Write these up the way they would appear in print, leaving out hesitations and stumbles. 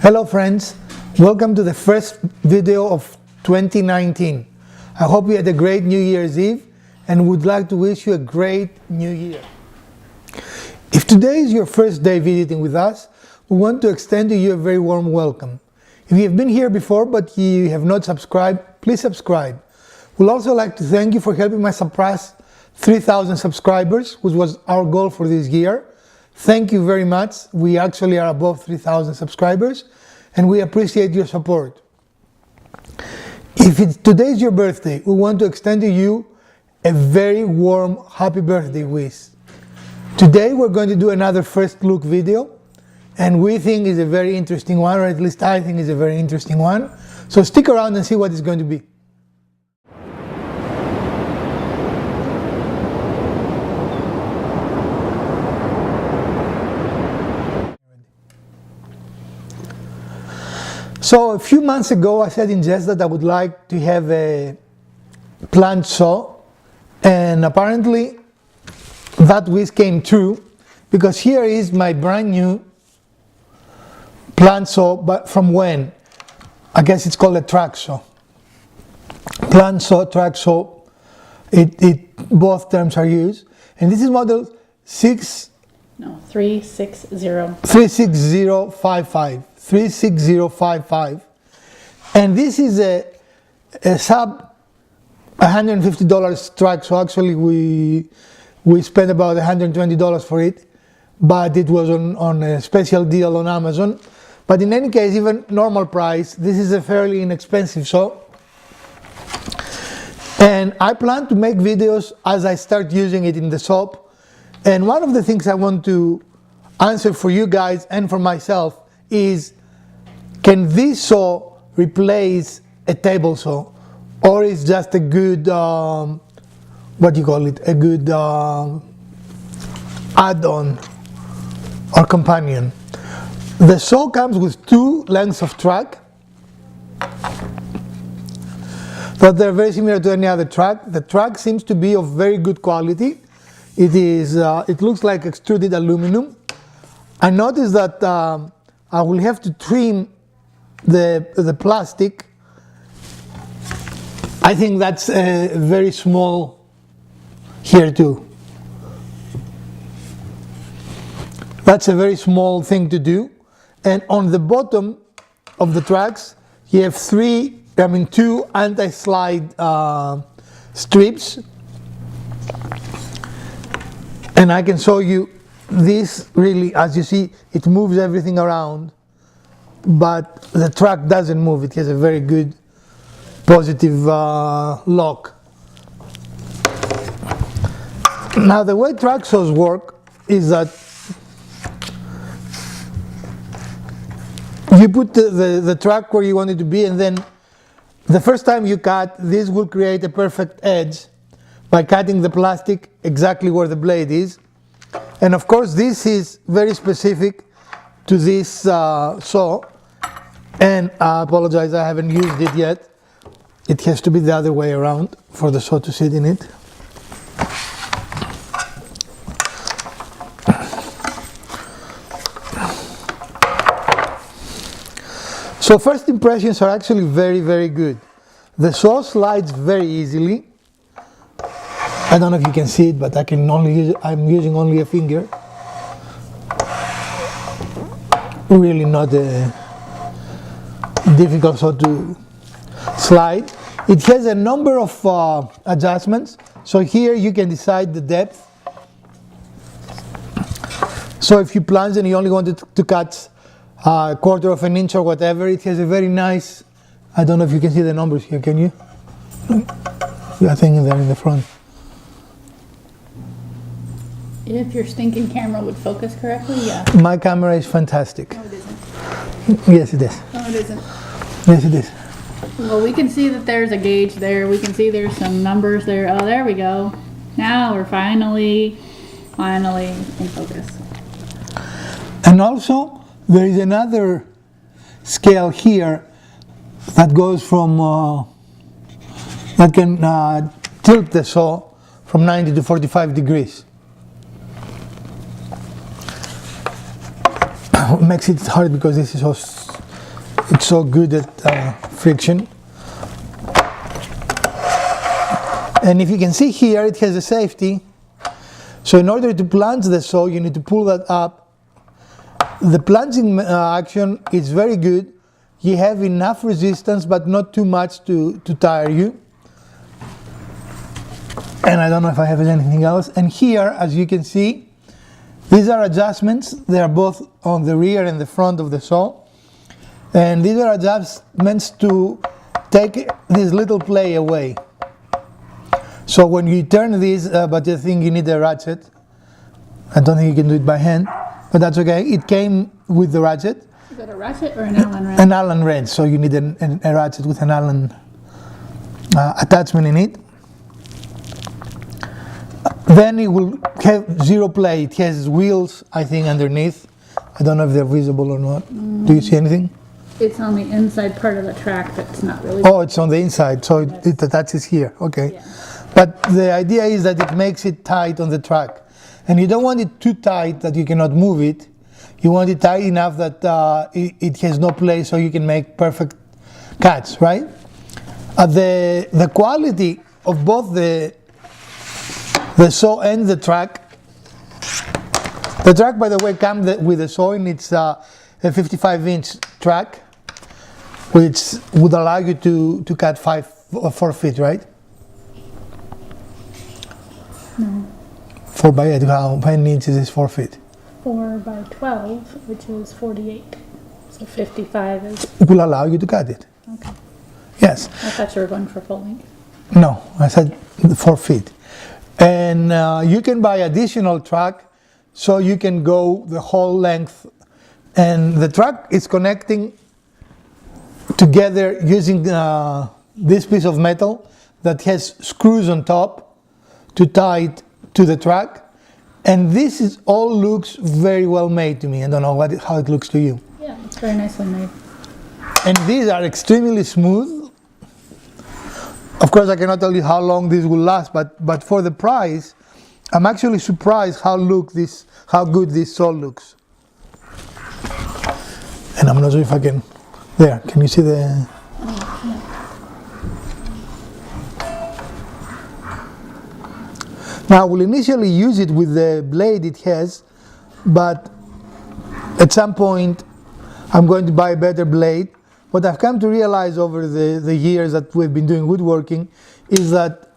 Hello friends, welcome to the first video of 2019. I hope you had a great New Year's Eve and would like to wish you a great New Year. If today is your first day visiting with us, we want to extend to you a very warm welcome. If you have been here before but you have not subscribed, please subscribe. We'd also like to thank you for helping us surpass 3,000 subscribers, which was our goal for this year. Thank you very much. We actually are above 3,000 subscribers and we appreciate your support. If today is your birthday, we want to extend to you a very warm happy birthday wish. Today we're going to do another first look video and we think is a very interesting one, or at least I think is a very interesting one. So stick around and see what it's going to be. So a few months ago I said in jest that I would like to have a plant saw, and apparently that wish came true, because here is my brand new plant saw but from WEN. I guess it's called a tracksaw. Plant saw, tracksaw, both terms are used, and this is model 36055. 36055, and this is a sub $150 track. So actually we spent about $120 for it, but it was on a special deal on Amazon. But in any case, even normal price, this is a fairly inexpensive saw, and I plan to make videos as I start using it in the shop. And one of the things I want to answer for you guys and for myself is, can this saw replace a table saw, or is just a good what do you call it, a good add-on or companion? The saw comes with two lengths of track, but they're very similar to any other track. The track seems to be of very good quality. It looks like extruded aluminum. I noticed that I will have to trim the plastic. I think that's very small here too. That's a very small thing to do. And on the bottom of the tracks you have two anti-slide strips, and I can show you. This really, as you see, it moves everything around, but the track doesn't move. It has a very good positive lock. Now the way track saws work is that you put the track where you want it to be, and then the first time you cut, this will create a perfect edge by cutting the plastic exactly where the blade is. And of course this is very specific to this saw, and I apologize, I haven't used it yet. It has to be the other way around for the saw to sit in it. So first impressions are actually very, very good. The saw slides very easily. I don't know if you can see it, but I'm using only a finger. Really not a difficult saw to slide. It has a number of adjustments. So here you can decide the depth. So if you plunge and you only wanted to cut a quarter of an inch or whatever, it has a very nice, I don't know if you can see the numbers here, can you? I think they're in the front. If your stinking camera would focus correctly, yeah. My camera is fantastic. No, it isn't. Yes, it is. No, it isn't. Yes, it is. Well, we can see that there's a gauge there. We can see there's some numbers there. Oh, there we go. Now we're finally in focus. And also, there is another scale here that goes from, that can tilt the saw from 90 to 45 degrees. Makes it hard because this is so It's so good at friction. And if you can see here, it has a safety. So in order to plunge the saw, you need to pull that up. The plunging action is very good. You have enough resistance, but not too much to tire you. And I don't know if I have anything else. And here, as you can see, these are adjustments. They are both on the rear and the front of the saw. And these are adjustments to take this little play away. So when you turn this, but I think you need a ratchet. I don't think you can do it by hand, but that's okay. It came with the ratchet. Is that a ratchet or an Allen wrench? An Allen wrench, so you need a ratchet with an Allen attachment in it. Then it will have zero play. It has wheels, I think, underneath. I don't know if they're visible or not. Do you see anything? It's on the inside part of the track that's not really... Oh, it's on the inside, so it attaches here. Okay. Yeah. But the idea is that it makes it tight on the track. And you don't want it too tight that you cannot move it. You want it tight enough that it has no play, so you can make perfect cuts, right? The quality of both the saw and the track. The track, by the way, comes with the saw, and it's a 55-inch track, which would allow you to cut 4 feet, right? No. 4 by 8. How many inches is 4 feet? 4 by 12, which is 48. So 55 is... It will allow you to cut it. Okay. Yes. I thought you were going for full length. No, I said 4 feet. And you can buy additional track, so you can go the whole length. And the track is connecting together using this piece of metal that has screws on top to tie it to the track. And this all looks very well made to me. I don't know how it looks to you. Yeah, it's very nicely made. And these are extremely smooth. Of course, I cannot tell you how long this will last, but for the price, I'm actually surprised how good this saw looks. And I'm not sure if I can. There, can you see the? Now, I will initially use it with the blade it has, but at some point, I'm going to buy a better blade. What I've come to realize over the years that we've been doing woodworking is that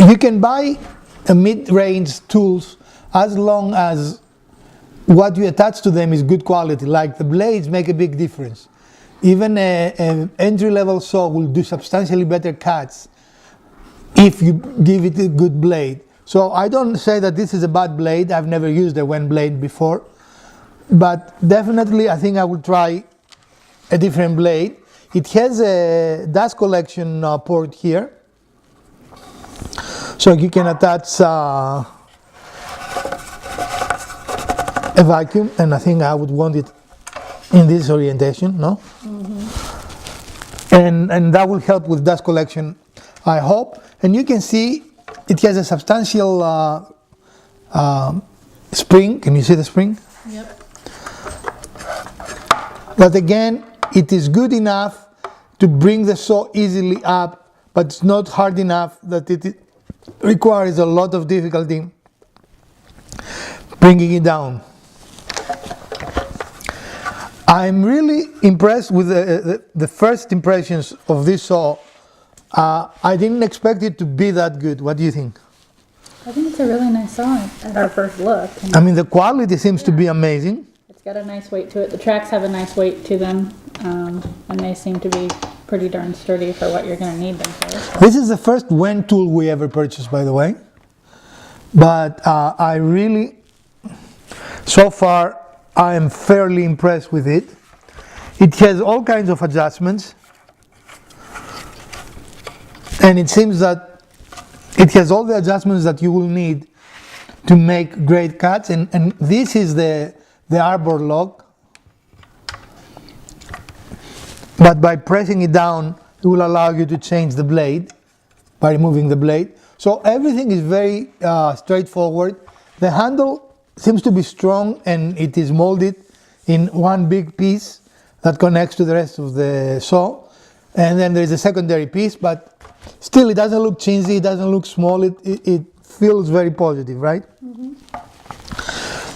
you can buy a mid-range tools as long as what you attach to them is good quality. Like the blades make a big difference. Even an entry-level saw will do substantially better cuts if you give it a good blade. So I don't say that this is a bad blade. I've never used a WEN blade before, but definitely I think I will try a different blade. It has a dust collection port here, so you can attach a vacuum, and I think I would want it in this orientation, no? Mm-hmm. And that will help with dust collection, I hope. And you can see it has a substantial spring. Can you see the spring? Yep. But again, it is good enough to bring the saw easily up, but it's not hard enough that it requires a lot of difficulty bringing it down. I'm really impressed with the first impressions of this saw. I didn't expect it to be that good. What do you think? I think it's a really nice saw at our first look. I mean, the quality seems to be amazing. It's got a nice weight to it. The tracks have a nice weight to them, and they seem to be pretty darn sturdy for what you're going to need them for. So. This is the first WEN tool we ever purchased, by the way. But I really, so far, I am fairly impressed with it. It has all kinds of adjustments. And it seems that it has all the adjustments that you will need to make great cuts. And this is the arbor lock. But by pressing it down, it will allow you to change the blade by removing the blade. So everything is very straightforward. The handle seems to be strong, and it is molded in one big piece. that connects to the rest of the saw. And then there's a secondary piece, but still it doesn't look chintzy, it doesn't look small, it feels very positive, right?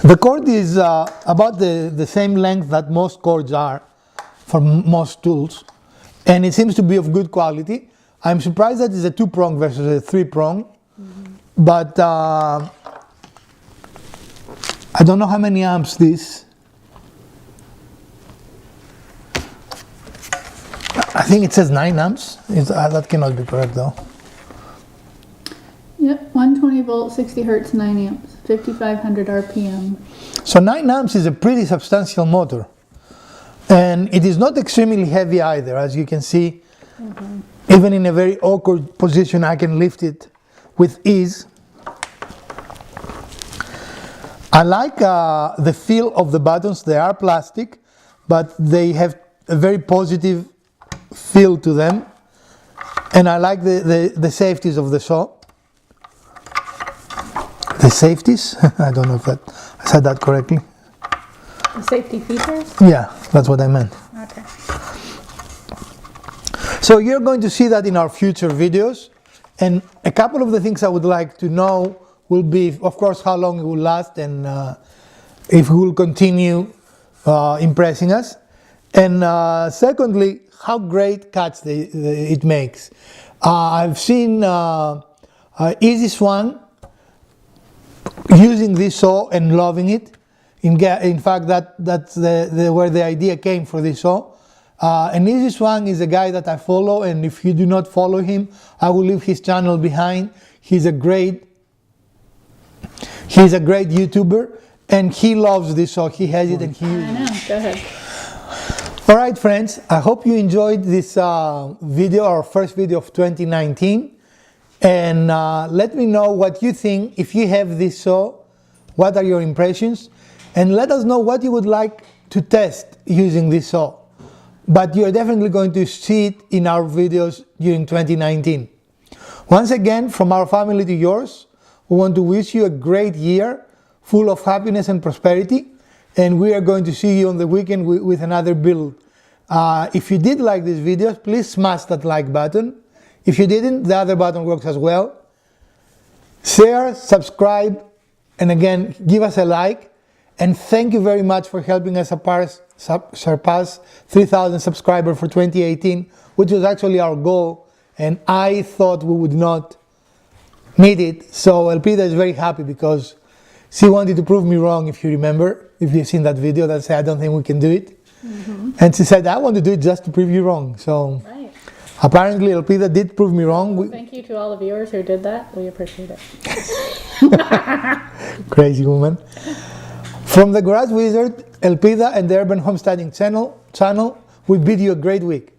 The cord is about the same length that most cords are for most tools, and it seems to be of good quality. I'm surprised that it's a 2-prong versus a 3-prong, but I don't know how many amps this. I think it says 9 amps. That cannot be correct though. Yep, 120 volt, 60 hertz, 9 amps, 5500 RPM. So 9 amps is a pretty substantial motor. And it is not extremely heavy either, as you can see. Even in a very awkward position, I can lift it with ease. I like the feel of the buttons. They are plastic, but they have a very positive feel to them. And I like the safeties of the saw. The safeties? I don't know if I said that correctly. The safety features? Yeah, that's what I meant. Okay. So you're going to see that in our future videos. And a couple of the things I would like to know will be, of course, how long it will last and if it will continue impressing us. And secondly, how great cuts it makes. I've seen Easy Swan using this saw and loving it. In fact, that's where the idea came for this saw. And Easy Swan is a guy that I follow, and if you do not follow him, I will leave his channel behind. He's a great YouTuber, and he loves this saw. He has it and he uses it. I know, go ahead. All right, friends, I hope you enjoyed this video, our first video of 2019. And let me know what you think. If you have this saw, what are your impressions? And let us know what you would like to test using this saw. But you're definitely going to see it in our videos during 2019. Once again, from our family to yours, we want to wish you a great year full of happiness and prosperity. And we are going to see you on the weekend with another build. If you did like these videos, please smash that like button. If you didn't, the other button works as well. Share, subscribe, and again, give us a like. And thank you very much for helping us surpass 3,000 subscribers for 2018, which was actually our goal. And I thought we would not meet it. So Elpida is very happy because she wanted to prove me wrong, if you remember. If you've seen that video that said, I don't think we can do it. And she said, I want to do it just to prove you wrong. So apparently Elpida did prove me wrong. Well, thank you to all the viewers who did that. We appreciate it. Crazy woman. From the Garage Wizard, Elpida, and the Urban Homesteading channel, we bid you a great week.